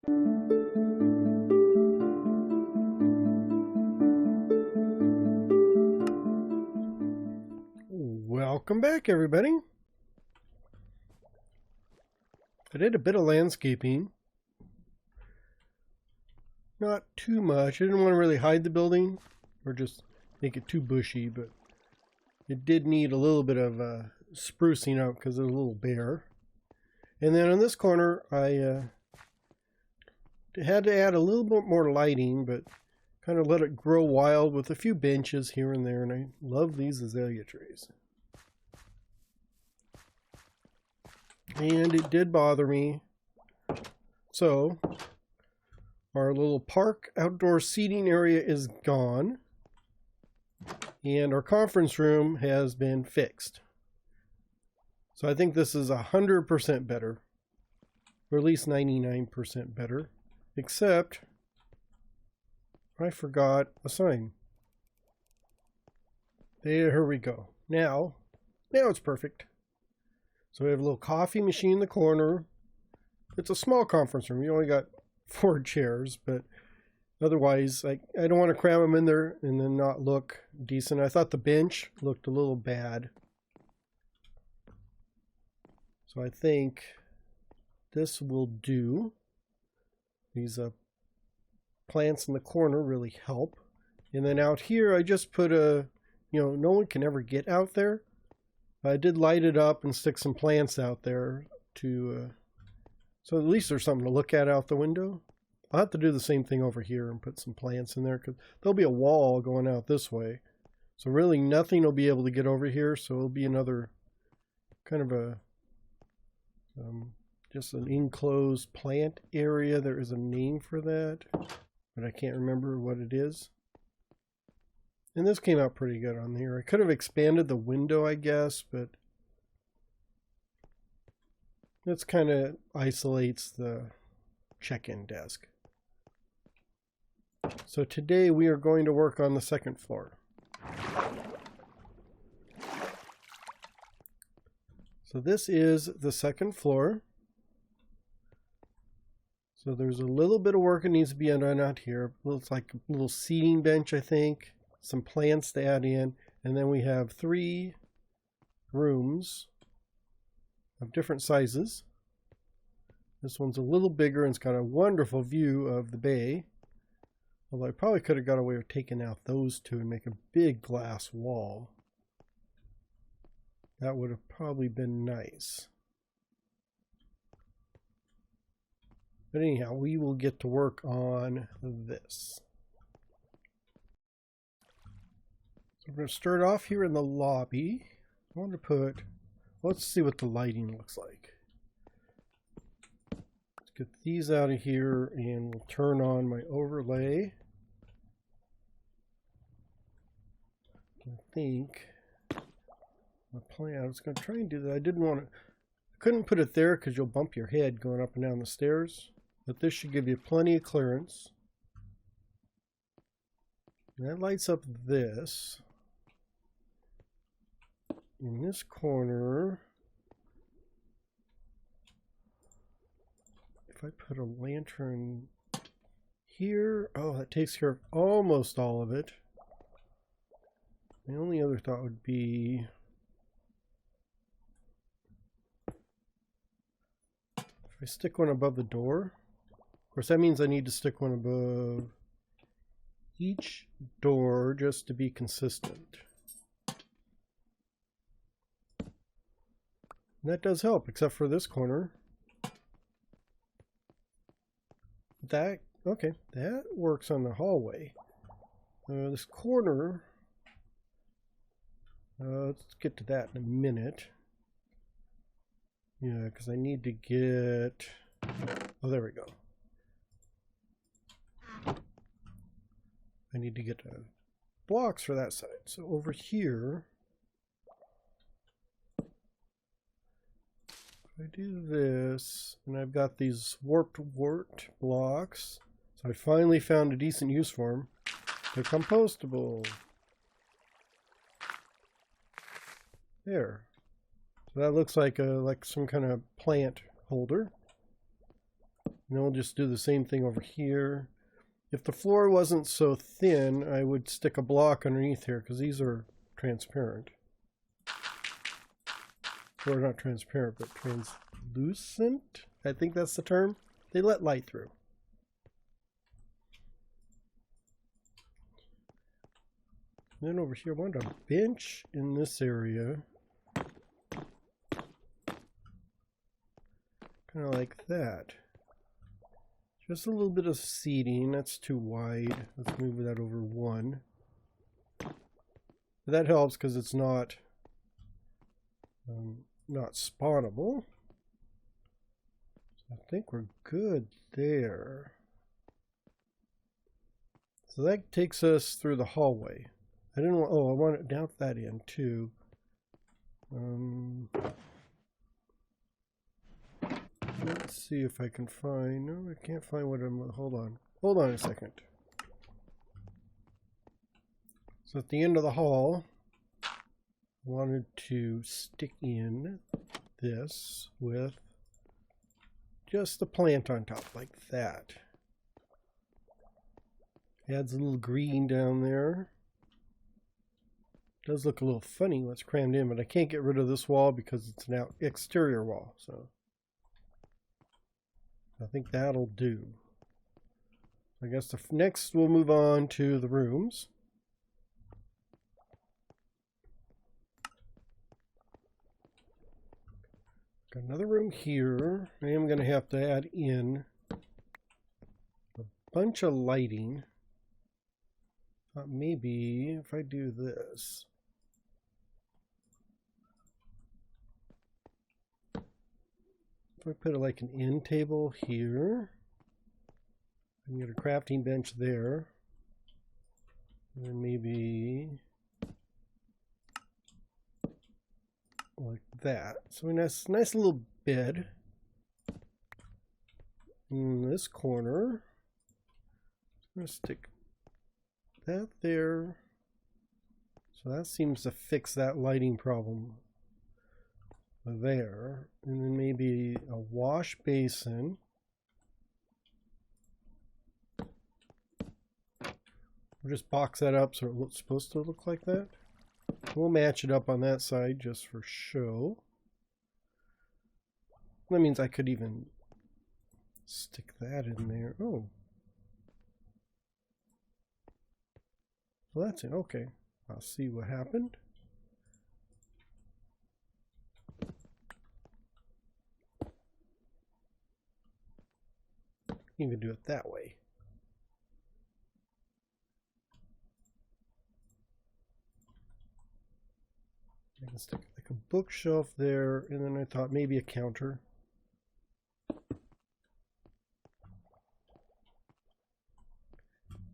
Welcome back, everybody. I did a bit of landscaping. Not too much. I didn't want to really hide the building or just make it too bushy, but it did need a little bit of sprucing up because it was a little bare. And then on this corner, I had to add a little bit more lighting, but kind of let it grow wild with a few benches here and there. And I love these azalea trees. And it did bother me. So our little park outdoor seating area is gone. And our conference room has been fixed. So I think this is 100% better. Or at least 99% better. Except I forgot a sign. Here we go. Now it's perfect. So we have a little coffee machine in the corner. It's a small conference room. You only got 4 chairs, but otherwise, I don't want to cram them in there and then not look decent. I thought the bench looked a little bad. So I think this will do. These plants in the corner really help. And then out here, I just put no one can ever get out there. I did light it up and stick some plants out there to, so at least there's something to look at out the window. I'll have to do the same thing over here and put some plants in there because there'll be a wall going out this way. So really nothing will be able to get over here. So it'll be another kind of a, just an enclosed plant area. There is a name for that, but I can't remember what it is. And this came out pretty good on here. I could have expanded the window, I guess, but this kind of isolates the check-in desk. So today we are going to work on the second floor. So this is the second floor. So there's a little bit of work that needs to be done out here. It's like a little seating bench, I think. Some plants to add in, and then we have 3 rooms of different sizes. This one's a little bigger and it's got a wonderful view of the bay. Although I probably could have got away with taking out those 2 and make a big glass wall. That would have probably been nice. But anyhow, we will get to work on this. So we're going to start off here in the lobby. I want to put, let's see what the lighting looks like. Let's get these out of here and we'll turn on my overlay. I think my plan, I was going to try and do that. I didn't want to, couldn't put it there because you'll bump your head going up and down the stairs. But this should give you plenty of clearance. And that lights up this. In this corner, if I put a lantern here, oh, that takes care of almost all of it. The only other thought would be if I stick one above the door. Of course, that means I need to stick one above each door just to be consistent. And that does help, except for this corner. Okay, that works on the hallway. This corner, let's get to that in a minute. Yeah, because I need to get, oh, there we go. I need to get blocks for that side. So over here, I do this, and I've got these warped Wart blocks. So I finally found a decent use for them. They're compostable. There. So that looks like some kind of plant holder. And then we'll just do the same thing over here. If the floor wasn't so thin, I would stick a block underneath here because these are transparent. Or not transparent, but translucent. I think that's the term. They let light through. Then over here, I want a bench in this area. Kind of like that. Just a little bit of seating. That's too wide. Let's move that over one. But that helps because it's not spawnable. So I think we're good there. So that takes us through the hallway. I didn't want, I want to down that in too. Let's see if I can find, no, I can't find what I'm, hold on a second. So at the end of the hall, I wanted to stick in this with just the plant on top, like that. Adds a little green down there. Does look a little funny when it's crammed in, but I can't get rid of this wall because it's an exterior wall, so I think that'll do. I guess next we'll move on to the rooms. Got another room here. I am going to have to add in a bunch of lighting. Maybe if I do this. If I put like an end table here, I can get a crafting bench there, and then maybe like that. So a nice little bed in this corner. I'm going to stick that there. So that seems to fix that lighting problem there. And then maybe a wash basin. We'll just box that up so it looks supposed to look like that. We'll match it up on that side just for show. That means I could even stick that in there. Oh. Well, that's it. Okay. I'll see what happened. You can do it that way. I can stick like a bookshelf there, and then I thought maybe a counter.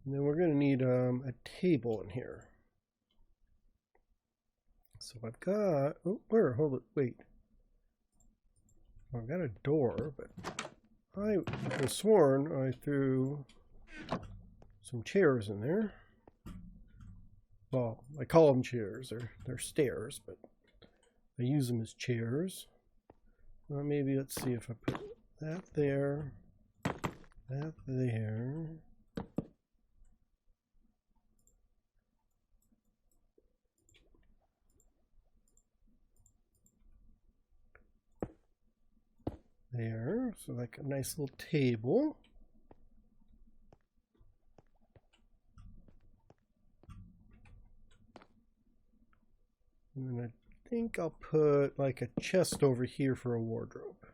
And then we're going to need a table in here. So I've got, oh, where? Hold it, wait. I've got a door, but I was sworn I threw some chairs in there. Well, I call them chairs. They're stairs, but I use them as chairs. Well, maybe let's see if I put that there, that there. There, so like a nice little table. And then I think I'll put like a chest over here for a wardrobe.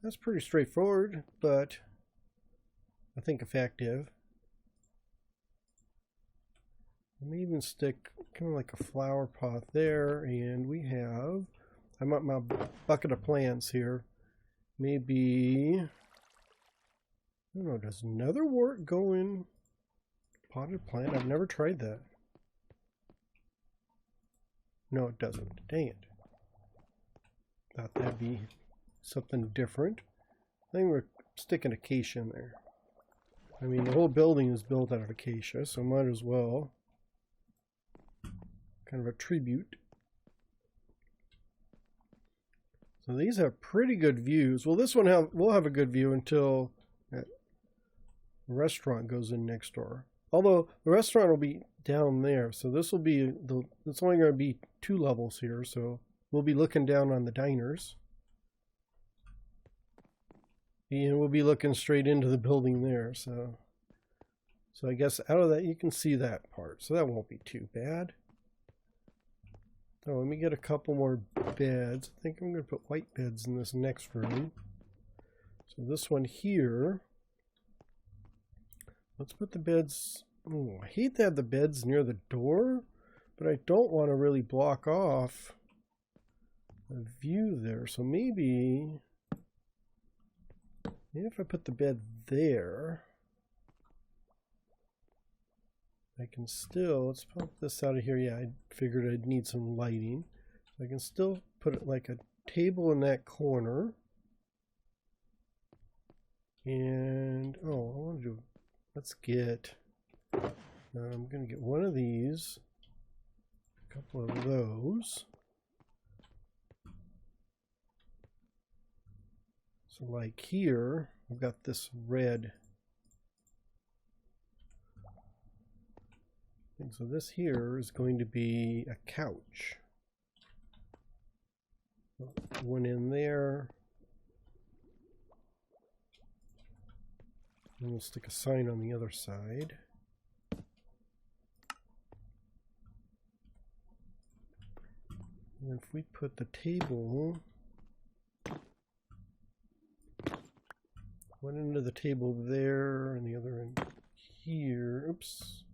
That's pretty straightforward, but I think effective. Let me even stick kind of like a flower pot there, and we have, I want my bucket of plants here. Maybe, I don't know, does nether wart go in potted plant? I've never tried that. No, it doesn't. Dang it. Thought that'd be something different. I think we're sticking acacia in there. I mean, the whole building is built out of acacia, so might as well. Kind of a tribute. So these have pretty good views. Well, this one will have a good view until that restaurant goes in next door. Although the restaurant will be down there, so this will be it's only going to be 2 levels here, so we'll be looking down on the diners. And we'll be looking straight into the building there, so I guess out of that you can see that part, so that won't be too bad. Oh, let me get a couple more beds. I think I'm going to put white beds in this next room. So this one here, let's put the beds. Oh, I hate to have the beds near the door, but I don't want to really block off the view there. So maybe if I put the bed there, I can still, let's pop this out of here. Yeah, I figured I'd need some lighting. I can still put it like a table in that corner. And, oh, I want to do, let's get, I'm going to get one of these, a couple of those. So like here, I've got this red. And so this here is going to be a couch. One in there. And we'll stick a sign on the other side. And if we put the table, one end of the table there and the other end here. Oops.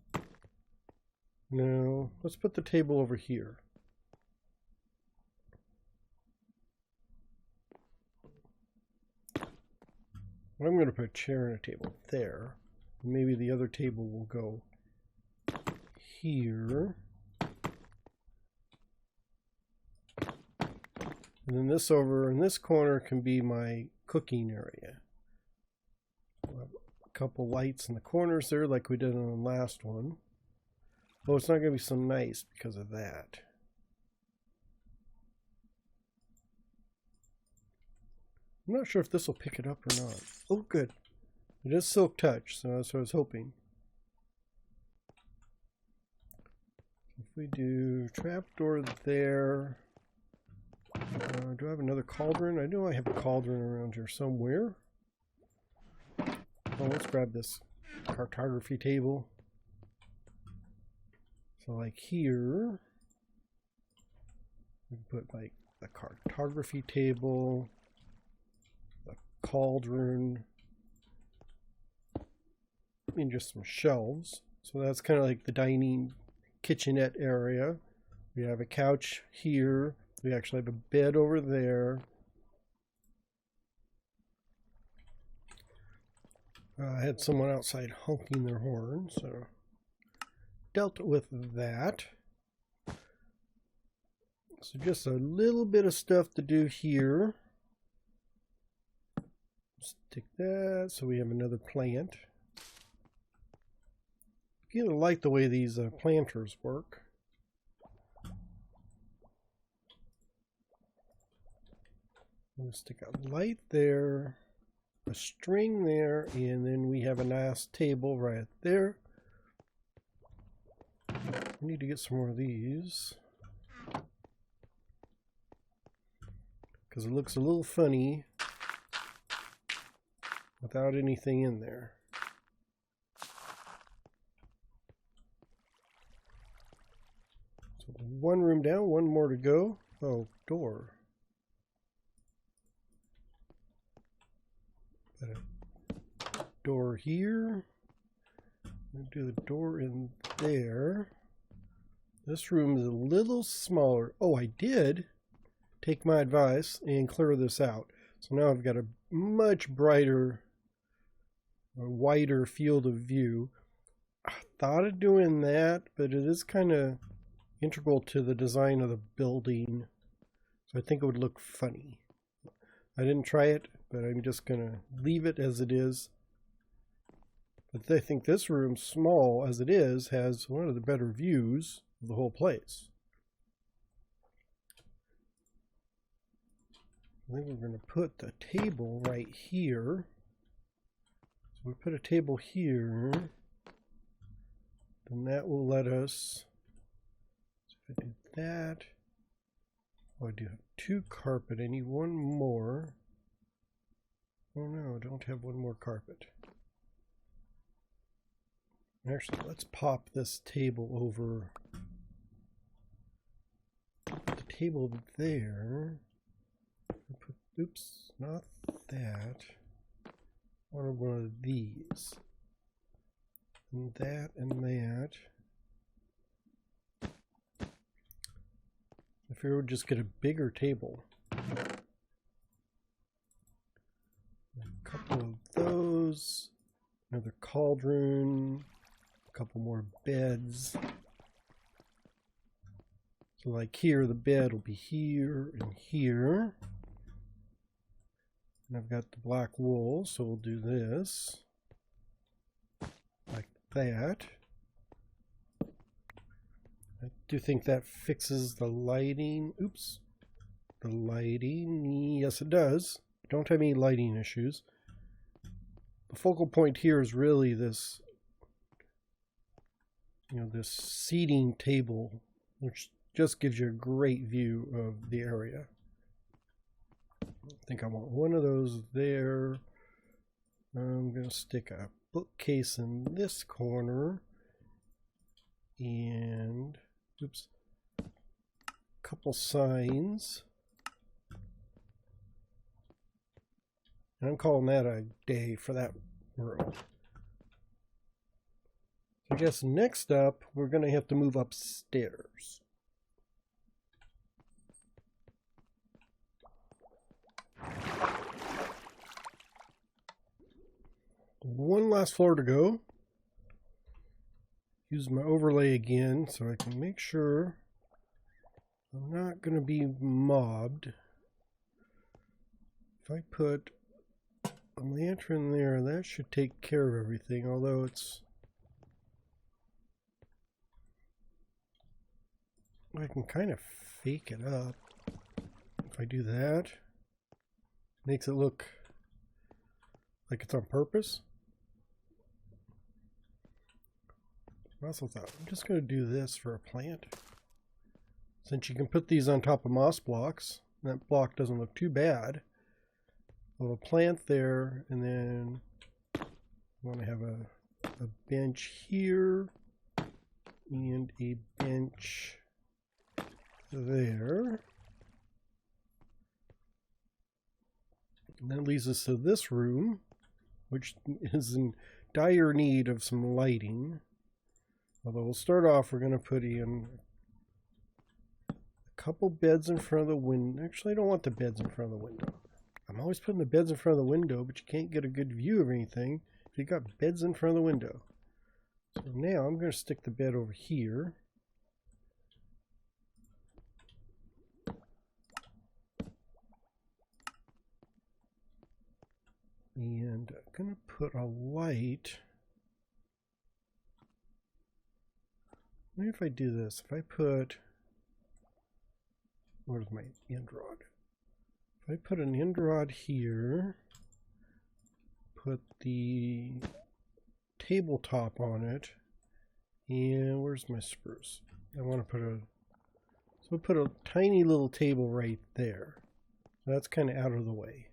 No, let's put the table over here. I'm going to put a chair and a table there. Maybe the other table will go here. And then this over in this corner can be my cooking area. We'll have a couple lights in the corners there like we did on the last one. Oh, it's not going to be so nice because of that. I'm not sure if this will pick it up or not. Oh, good. It is silk touch, so that's what I was hoping. If we do trapdoor there. Do I have another cauldron? I know I have a cauldron around here somewhere. Oh, let's grab this cartography table. So like here, we can put like the cartography table, the cauldron, and just some shelves. So that's kind of like the dining kitchenette area. We have a couch here. We actually have a bed over there. I had someone outside honking their horn, so dealt with that. So just a little bit of stuff to do here. Stick that so we have another plant. I kind of like the way these planters work. We'll stick a light there, a string there, and then we have a nice table right there. I need to get some more of these because it looks a little funny without anything in there. So one room down, one more to go. Oh, door. Got a door here. We'll do the door in there. This room is a little smaller. Oh, I did take my advice and clear this out. So now I've got a much brighter, a wider field of view. I thought of doing that, but it is kind of integral to the design of the building. So I think it would look funny. I didn't try it, but I'm just going to leave it as it is. But I think this room, small as it is, has one of the better views of the whole place. I think we're going to put the table right here. So we put a table here, then that will let us, so if I do that, oh, I do have 2 carpet. I need 1 more. Oh no, I don't have 1 more carpet. Actually, let's pop this table over. Put the table there. Put, oops, not that. I wanted one of these. And that and that. I figure we'll just get a bigger table. A couple of those. Another cauldron. A couple more beds. So like here, the bed will be here and here. And I've got the black wool, so we'll do this. Like that. I do think that fixes the lighting. Oops. The lighting. Yes, it does. Don't have any lighting issues. The focal point here is really this, this seating table, which just gives you a great view of the area. I think I want one of those there. I'm going to stick a bookcase in this corner. And, oops, a couple signs. And I'm calling that a day for that room. So I guess next up, we're going to have to move upstairs. One last floor to go. Use my overlay again so I can make sure I'm not going to be mobbed. If I put a lantern there, that should take care of everything, although it's... I can kind of fake it up. If I do that, makes it look like it's on purpose. I also thought, I'm just going to do this for a plant. Since you can put these on top of moss blocks, that block doesn't look too bad. I'll have a plant there, and then I want to have a bench here, and a bench there. And that leads us to this room, which is in dire need of some lighting. Although we'll start off, we're going to put in a couple beds in front of the window. Actually, I don't want the beds in front of the window. I'm always putting the beds in front of the window, but you can't get a good view of anything if you've got beds in front of the window. So now I'm going to stick the bed over here. And I'm going to put a light. Maybe if I do this, if I put, where's my end rod? If I put an end rod here, put the tabletop on it, and where's my spruce? I want to put so put a tiny little table right there. That's kind of out of the way.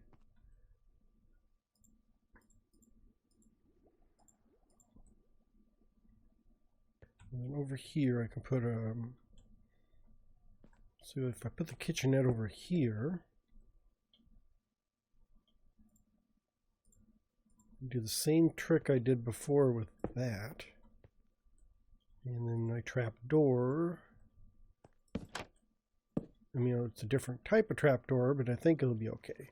And then over here I can put so if I put the kitchenette over here, do the same trick I did before with that. And then my trap door. I mean, it's a different type of trap door, but I think it'll be okay.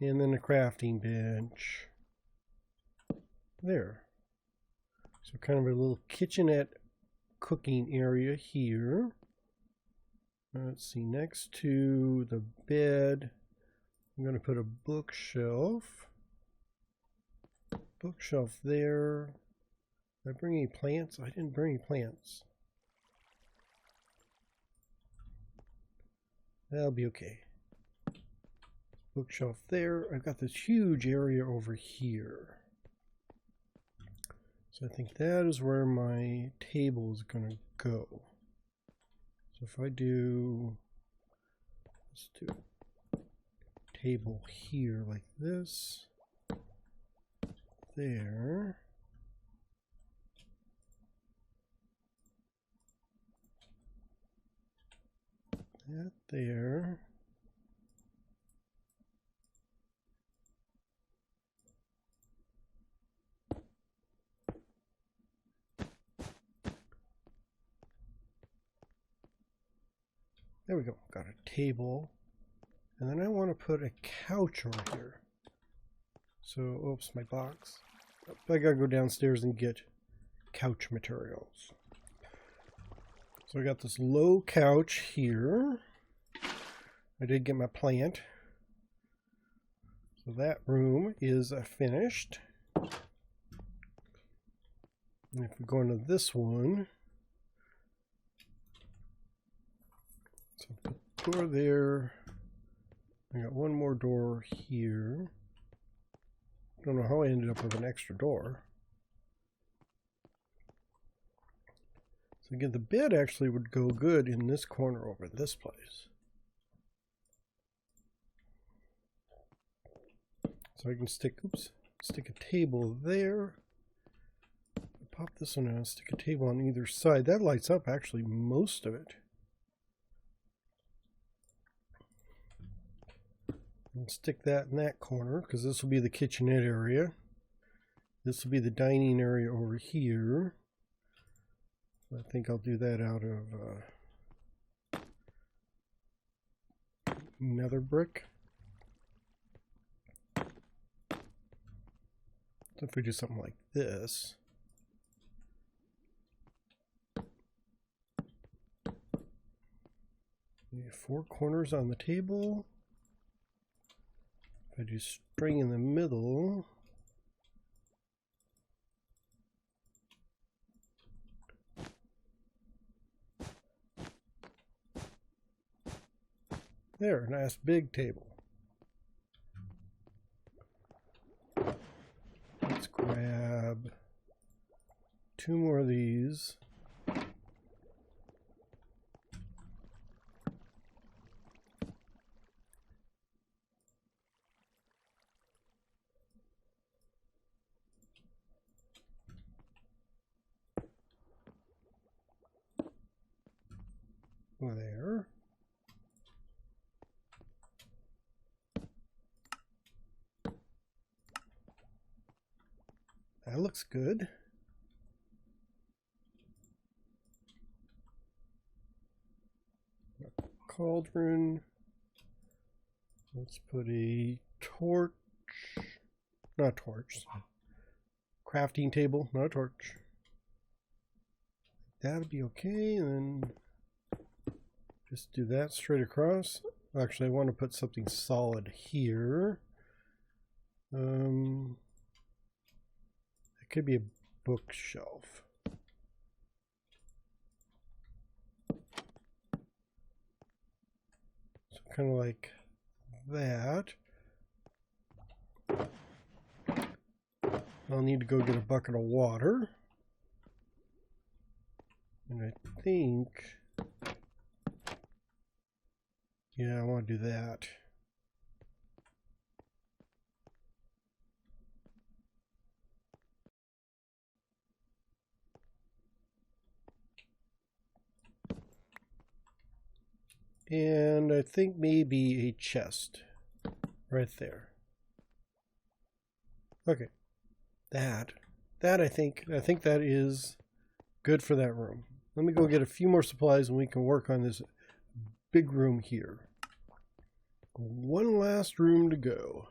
And then a crafting bench. There. So kind of a little kitchenette cooking area here. Let's see, next to the bed, I'm going to put a bookshelf. Bookshelf there. Did I bring any plants? I didn't bring any plants. That'll be okay. bookshelf there. I've got this huge area over here. So I think that is where my table is going to go. So if I do, let's do table here like this, there, that there, there we go, got a table, and then I want to put a couch over here. So, oops, my box. I gotta go downstairs and get couch materials. So I got this low couch here. I did get my plant. So that room is finished. And if we go into this one, so put the door there. I got one more door here. Don't know how I ended up with an extra door. So again, the bed actually would go good in this corner over this place. So I can stick a table there. Pop this one out, stick a table on either side. That lights up actually most of it. And stick that in that corner because this will be the kitchenette area. This will be the dining area over here. So I think I'll do that out of nether brick. So if we do something like this. We have 4 corners on the table. If I do string in the middle, there, nice big table. Let's grab 2 more of these. There. That looks good. Cauldron. Let's put a torch. Not torch. Crafting table, not a torch. That'll be okay, and then just do that straight across. Actually, I want to put something solid here. It could be a bookshelf. So kind of like that. I'll need to go get a bucket of water. And I think, yeah, I want to do that. And I think maybe a chest right there. Okay. That I think that is good for that room. Let me go get a few more supplies and we can work on this big room here. One last room to go.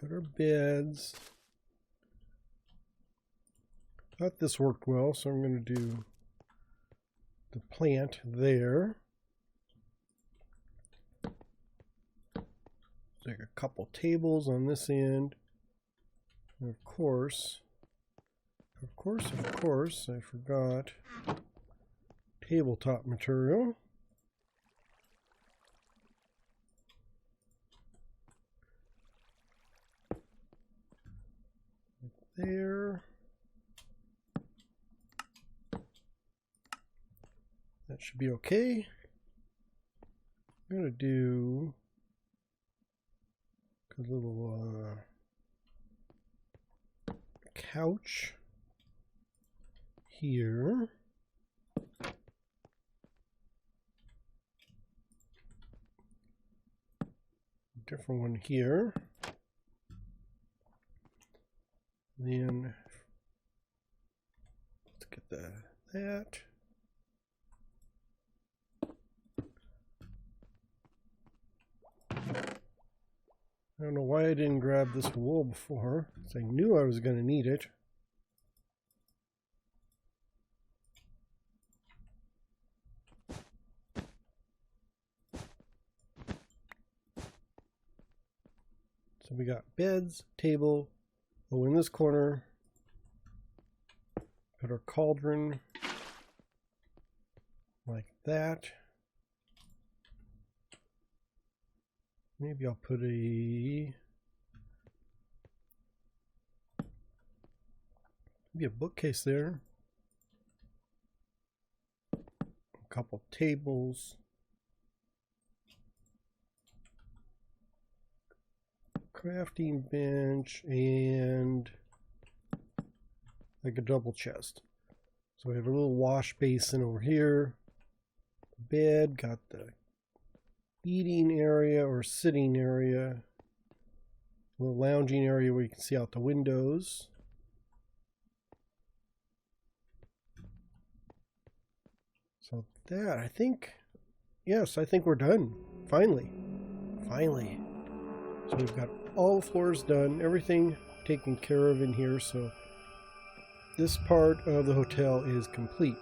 Got our beds. Thought this worked well, so I'm going to do the plant there. Take a couple tables on this end. And of course, I forgot tabletop material. there. That should be okay. I'm going to do a little couch here. Different one here. Then let's get that. I don't know why I didn't grab this wool before, because I knew I was going to need it. So we got beds, table. Oh, in this corner, put our cauldron like that. Maybe I'll put maybe a bookcase there. A couple tables. Crafting bench and like a double chest. So we have a little wash basin over here. Bed, got the eating area or sitting area, a little lounging area where you can see out the windows. So that, I think, yes, I think we're done. Finally. So we've got all the floors done, everything taken care of in here, so this part of the hotel is complete.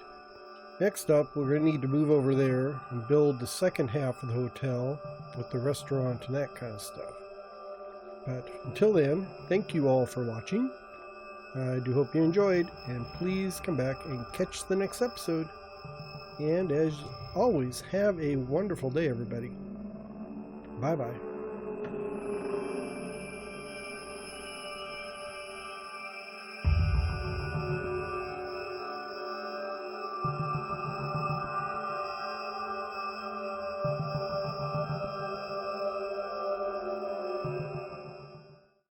Next up, we're going to need to move over there and build the second half of the hotel with the restaurant and that kind of stuff. But until then, thank you all for watching. I do hope you enjoyed, and please come back and catch the next episode. And as always, have a wonderful day, everybody. Bye-bye.